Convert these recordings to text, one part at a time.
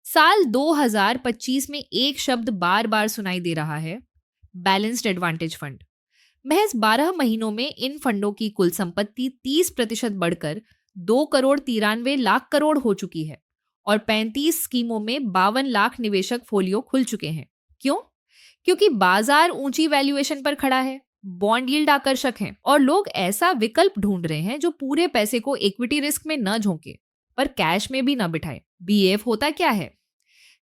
साल 2025 में एक शब्द बार बार सुनाई दे रहा है, बैलेंस्ड एडवांटेज फंड। महज 12 महीनों में इन फंडों की कुल संपत्ति 30% बढ़कर 2 करोड़ 93 लाख करोड़ हो चुकी है और 35 स्कीमों में 52 लाख निवेशक फोलियो खुल चुके हैं। क्यों? क्योंकि बाजार ऊंची वैल्यूएशन पर खड़ा है, बॉन्ड यील्ड आकर्षक है और लोग ऐसा विकल्प ढूंढ रहे हैं जो पूरे पैसे को इक्विटी रिस्क में न झोंके पर कैश में भी न बिठाए। बीएफ होता क्या है?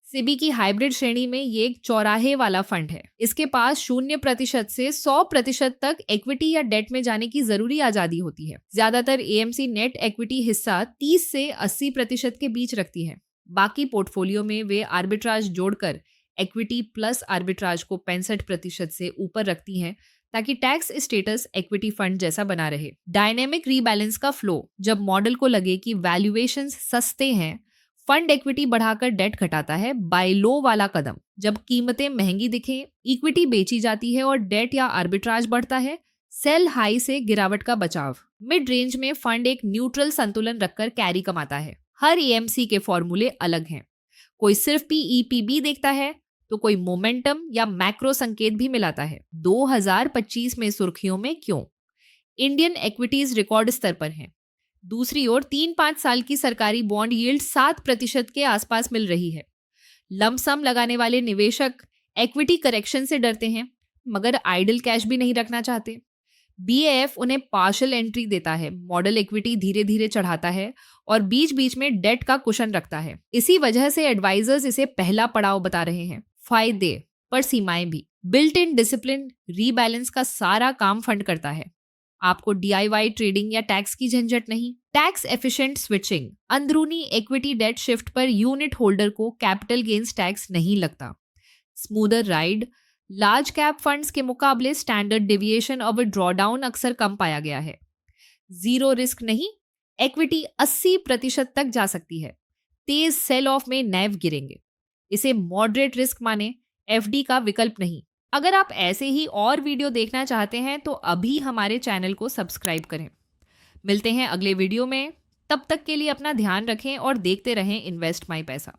सेबी की हाइब्रिड श्रेणी में ये एक चौराहे वाला फंड है। इसके पास 0% से 100% तक इक्विटी या डेट में जाने की जरूरी आजादी होती है। ज्यादातर एएमसी नेट इक्विटी हिस्सा 30 से 80% के बीच रखती है। बाकी पोर्टफोलियो में वे आर्बिट्राज जोड़कर इक्विटी प्लस आर्बिट्राज को 65% से ऊपर रखती हैं ताकि टैक्स स्टेटस इक्विटी फंड जैसा बना रहे। डायनेमिक रीबैलेंस का फ्लो, जब मॉडल को लगे कि वैल्यूएशंस सस्ते हैं, फंड इक्विटी बढ़ाकर डेट घटाता है। बाय लो वाला कदम, जब कीमतें महंगी दिखें, इक्विटी बेची जाती है और डेट या आर्बिट्राज बढ़ता है। सेल हाई से गिरावट का बचाव। मिड रेंज में फंड एक न्यूट्रल संतुलन रखकर कैरी कमाता है। हर एएमसी के फॉर्मूले अलग हैं। कोई सिर्फ पीईपीबी देखता है तो कोई मोमेंटम या मैक्रो संकेत भी मिलाता है। 2025 में सुर्खियों में क्यों? इंडियन इक्विटीज रिकॉर्ड स्तर पर हैं। दूसरी ओर 3-5 साल की सरकारी बॉन्ड यील्ड 7% के आसपास मिल रही है। लमसम लगाने वाले निवेशक इक्विटी करेक्शन से डरते हैं मगर आइडल कैश भी नहीं रखना चाहते। बीएएफ उन्हें पार्शियल एंट्री देता है, मॉडल इक्विटी धीरे धीरे चढ़ाता है और बीच बीच में डेट का कुशन रखता है। इसी वजह से एडवाइजर्स इसे पहला पड़ाव बता रहे हैं। फायदे पर सीमाएं भी। बिल्ट इन डिसिप्लिन रीबैलेंस का सारा काम फंड करता है। आपको डीआईवाई ट्रेडिंग या टैक्स की झंझट नहीं। टैक्स एफिशिएंट स्विचिंग, अंदरूनी equity debt shift per unit holder को कैपिटल गेन्स टैक्स नहीं लगता। Smoother ride, large cap funds के मुकाबले स्टैंडर्ड डेविएशन और ड्रॉडाउन अक्सर कम पाया गया है। जीरो रिस्क नहीं, इक्विटी 80% तक जा सकती है। तेज सेल ऑफ में नैव गिरेंगे। इसे मॉडरेट रिस्क माने, एफडी का विकल्प नहीं। अगर आप ऐसे ही और वीडियो देखना चाहते हैं तो अभी हमारे चैनल को सब्सक्राइब करें। मिलते हैं अगले वीडियो में। तब तक के लिए अपना ध्यान रखें और देखते रहें इन्वेस्ट माई पैसा।